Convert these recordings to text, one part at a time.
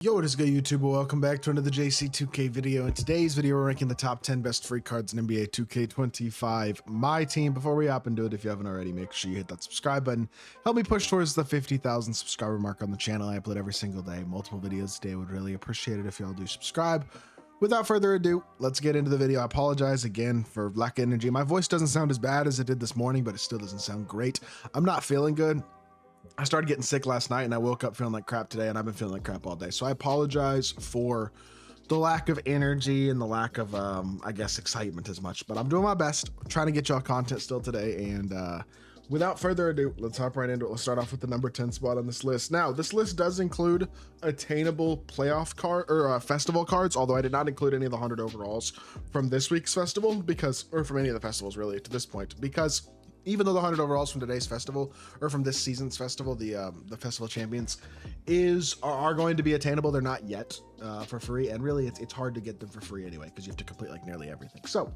Yo, what is good, YouTube? Welcome back to another JC2K video. In today's video, we're ranking the top 10 best free cards in NBA 2K25 My Team. Before we hop into it, if you haven't already, make sure you hit that subscribe button. Help me push towards the 50,000 subscriber mark on the channel. I upload every single day, multiple videos a day. Would really appreciate it if y'all do subscribe. Without further ado, let's get into the video. I apologize again for lack of energy. My voice doesn't sound as bad as it did this morning, but it still doesn't sound great. I'm not feeling good. I started getting sick last night and I woke up feeling like crap today, and I've been feeling like crap all day. So I apologize for the lack of energy and the lack of, I guess, excitement as much, but I'm doing my best, trying to get y'all content still today. And without further ado, let's hop right into it. Let's start off with the number 10 spot on this list. Now, this list does include attainable playoff card or festival cards, although I did not include any of the 100 overalls from this week's festival or from any of the festivals really to this point, because even though the 100 overalls from today's festival or from this season's festival, the festival champions are going to be attainable, they're not yet for free, and really it's hard to get them for free anyway because you have to complete like nearly everything. So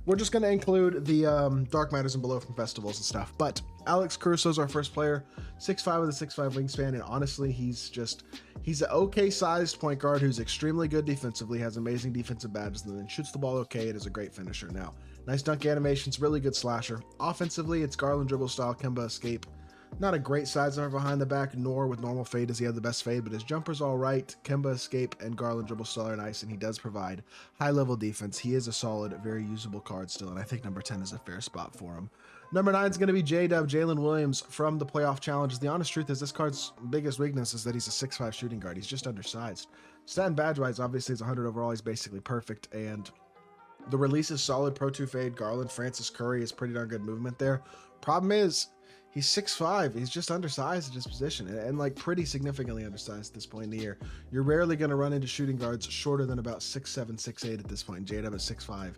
we're just going to include the dark matters and below from festivals and stuff. But Alex Caruso's our first player, 6'5" with a 6'5" wingspan, and honestly he's an okay sized point guard who's extremely good defensively, has amazing defensive badges, and then shoots the ball okay and is a great finisher. Now, nice dunk animations, really good slasher. Offensively, it's Garland dribble style, Kemba escape. Not a great sizer behind the back, nor with normal fade does he have the best fade, but his jumper's all right. Kemba escape and Garland dribble style are nice, and he does provide high level defense. He is a solid, very usable card still, and I think number 10 is a fair spot for him. Number 9 is going to be J-Dub, Jalen Williams from the playoff challenges. The honest truth is this card's biggest weakness is that he's a 6'5" shooting guard. He's just undersized. Stat and badge wise, obviously he's 100 overall. He's basically perfect, and the release is solid. Pro 2 fade, Garland, Francis Curry is pretty darn good movement there. Problem is, he's 6'5". He's just undersized at his position, and like pretty significantly undersized at this point in the year. You're rarely going to run into shooting guards shorter than about 6'7", 6'8" at this point. J-Dub at 6'5"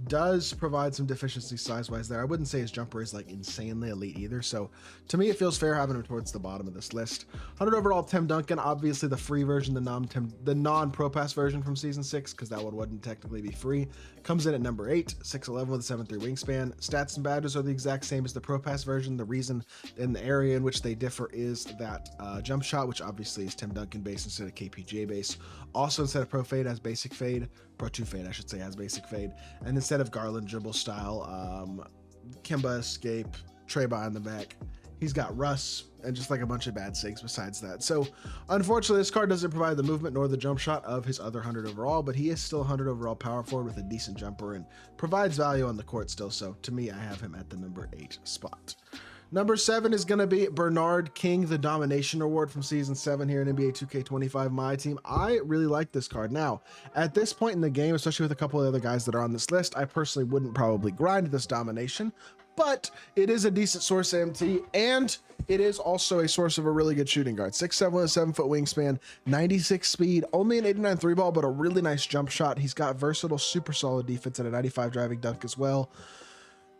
does provide some deficiency size-wise there. I wouldn't say his jumper is like insanely elite either, so to me it feels fair having him towards the bottom of this list. 100 overall, Tim Duncan, obviously the free version, the non-Pro Pass version from Season 6, because that one wouldn't technically be free, comes in at number 8, 6'11" with a 7'3" wingspan. Stats and badges are the exact same as the Pro Pass version. The reason in the area in which they differ is that jump shot, which obviously is Tim Duncan base instead of KPJ base. Also, instead of Pro Fade has basic fade, Pro 2 fade I should say has basic fade, and instead of Garland dribble style, Kemba escape, Trey behind the back, he's got Russ and just like a bunch of bad sigs besides that. So unfortunately this card doesn't provide the movement nor the jump shot of his other 100 overall, but he is still 100 overall power forward with a decent jumper and provides value on the court still. So to me, I have him at the number 8 spot. Number 7 is going to be Bernard King, the Domination Award from Season 7 here in NBA 2K25 My Team. I really like this card. Now, at this point in the game, especially with a couple of other guys that are on this list, I personally wouldn't probably grind this Domination, but it is a decent source MT, and it is also a source of a really good shooting guard. 6'7" with a 7-foot wingspan, 96 speed, only an 89 3 ball, but a really nice jump shot. He's got versatile, super solid defense and a 95 driving dunk as well.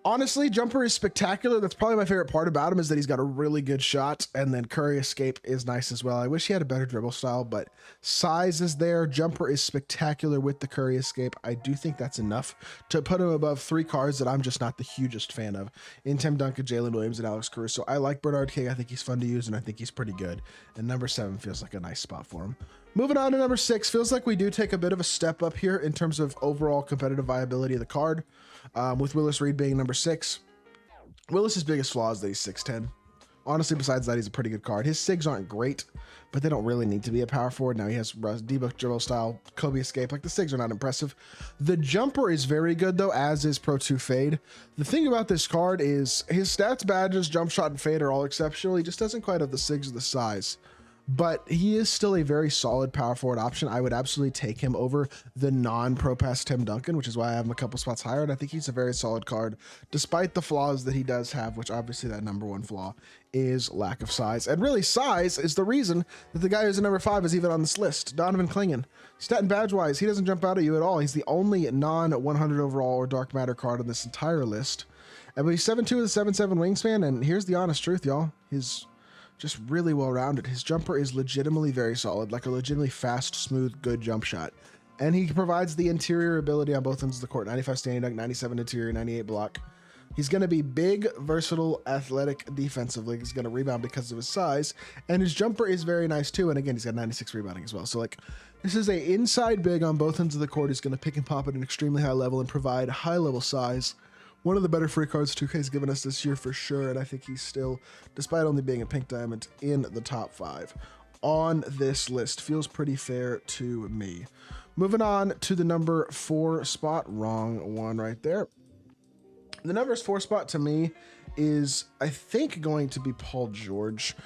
Honestly, jumper is spectacular. That's probably my favorite part about him, is that he's got a really good shot, and then Curry escape is nice as well. I wish he had a better dribble style, but size is there. Jumper is spectacular with the Curry escape. I do think that's enough to put him above 3 cards that I'm just not the hugest fan of in Tim Duncan, Jalen Williams, and Alex Caruso. I like Bernard King. I think he's fun to use, and I think he's pretty good. And number 7 feels like a nice spot for him. Moving on to number 6, feels like we do take a bit of a step up here in terms of overall competitive viability of the card, with Willis Reed being number 6. Willis's biggest flaw is that he's 6'10". Honestly, besides that, he's a pretty good card. His sigs aren't great, but they don't really need to be a power forward. Now he has D-Book dribble style, Kobe escape. Like, the sigs are not impressive. The jumper is very good though, as is Pro 2 fade. The thing about this card is his stats, badges, jump shot, and fade are all exceptional. He just doesn't quite have the sigs or the size. But he is still a very solid power forward option. I would absolutely take him over the non-Pro Pass Tim Duncan, which is why I have him a couple spots higher. And I think he's a very solid card, despite the flaws that he does have, which obviously that number 1 flaw is lack of size. And really, size is the reason that the guy who's a number 5 is even on this list, Donovan Clingan. Stat and badge wise, he doesn't jump out at you at all. He's the only non-100 overall or dark matter card on this entire list. And he's 7'2" with a 7'7" wingspan. And here's the honest truth, y'all. He's just really well-rounded. His jumper is legitimately very solid, like a legitimately fast, smooth, good jump shot. And he provides the interior ability on both ends of the court. 95 standing dunk, 97 interior, 98 block. He's going to be big, versatile, athletic defensively. He's going to rebound because of his size, and his jumper is very nice too. And again, he's got 96 rebounding as well. So like, this is a inside big on both ends of the court. He's going to pick and pop at an extremely high level and provide high level size. One of the better free cards 2K's given us this year for sure, and I think he's still, despite only being a pink diamond, in the top 5 on this list. Feels pretty fair to me. Moving on to the number 4 spot. Wrong one right there. The number 4 spot to me is, I think, going to be Paul George.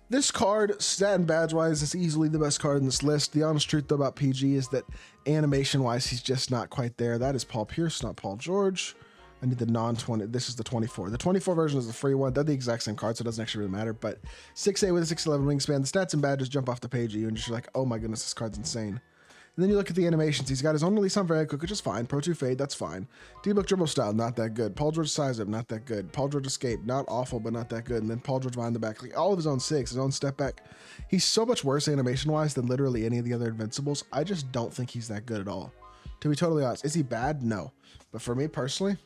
This card, stat and badge-wise, is easily the best card in this list. The honest truth, though, about PG is that animation-wise, he's just not quite there. That is Paul Pierce, not Paul George. I need the non-20. This is the 24. The 24 version is the free one. They're the exact same card, so it doesn't actually really matter. But 6'8" with a 6'11" wingspan. The stats and badges jump off the page at you, and you're like, oh my goodness, this card's insane. And then you look at the animations. He's got his own release on very quick, which is fine. Pro 2 fade, that's fine. D-Book dribble style, not that good. Paul George size up, not that good. Paul George escape, not awful, but not that good. And then Paul George behind the back, like all of his own 6, his own step back. He's so much worse animation-wise than literally any of the other Invincibles. I just don't think he's that good at all. To be totally honest, is he bad? No. But for me personally,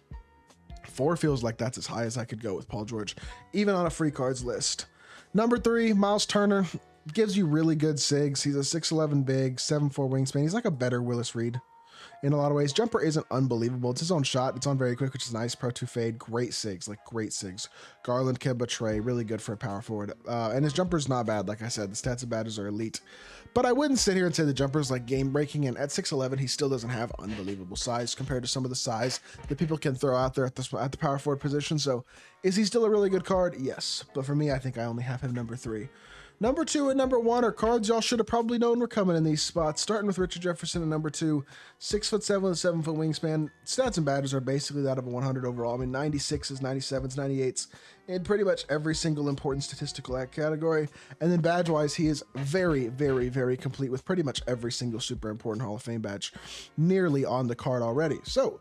4 feels like that's as high as I could go with Paul George, even on a free cards list. Number 3, Miles Turner. Gives you really good sigs. He's a 6'11 big, 7'4 wingspan. He's like a better Willis Reed in a lot of ways. Jumper isn't unbelievable. It's his own shot. It's on very quick, which is nice. Pro 2 fade. Great sigs, like great sigs. Garland, Kemba, Trey, really good for a power forward. And his jumper's not bad. Like I said, the stats and badges are elite. But I wouldn't sit here and say the jumper's like game breaking. And at 6'11, he still doesn't have unbelievable size compared to some of the size that people can throw out there at the power forward position. So is he still a really good card? Yes. But for me, I think I only have him number 3. Number 2 and number 1 are cards y'all should have probably known were coming in these spots. Starting with Richard Jefferson at number 2, 6'7" with a 7-foot wingspan. Stats and badges are basically that of a 100 overall. I mean, 96s, 97s, 98s in pretty much every single important statistical category. And then badge-wise, he is very, very, very complete with pretty much every single super important Hall of Fame badge nearly on the card already. So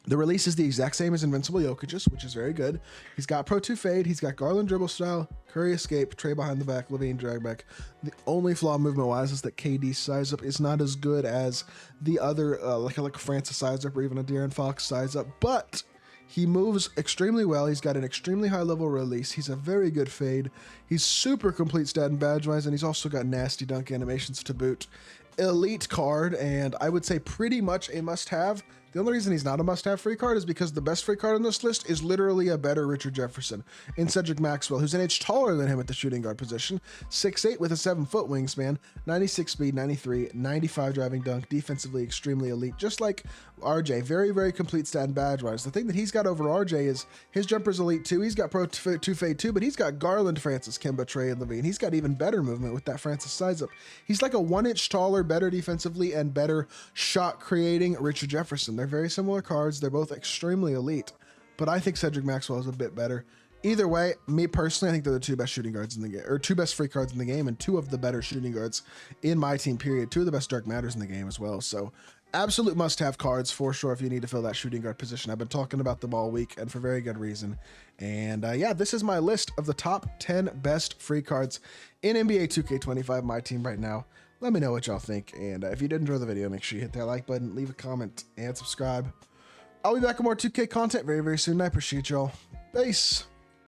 the release is the exact same as Invincible Jokic's, which is very good. He's got Pro 2 fade. He's got Garland dribble style, Curry escape, Trey behind the back, Levine drag back. The only flaw movement-wise is that KD's size up is not as good as the other, like a Francis size up or even a De'Aaron Fox size up, but he moves extremely well. He's got an extremely high level release. He's a very good fade. He's super complete stat and badge-wise, and he's also got nasty dunk animations to boot. Elite card, and I would say pretty much a must-have. The only reason he's not a must-have free card is because the best free card on this list is literally a better Richard Jefferson in Cedric Maxwell, who's an inch taller than him at the shooting guard position, 6'8" with a 7-foot wingspan, 96 speed, 93, 95 driving dunk, defensively extremely elite, just like RJ. Very, very complete stat and badge-wise. The thing that he's got over RJ is his jumper's elite too. He's got Pro 2 fade too, but he's got Garland, Francis, Kemba, Trey, and Levine. He's got even better movement with that Francis size up. He's like a 1 inch taller, better defensively, and better shot creating Richard Jefferson. They're very similar cards. They're both extremely elite, but I think Cedric Maxwell is a bit better. Either way, me personally, I think they're the 2 best shooting guards in the game, or 2 best free cards in the game, and 2 of the better shooting guards in my team, period. 2 of the best dark matters in the game as well. So absolute must-have cards for sure if you need to fill that shooting guard position. I've been talking about them all week, and for very good reason. And yeah, this is my list of the top 10 best free cards in NBA 2K25, my team right now. Let me know what y'all think, and if you did enjoy the video, make sure you hit that like button, leave a comment, and subscribe. I'll be back with more 2K content very, very soon. I appreciate y'all. Peace.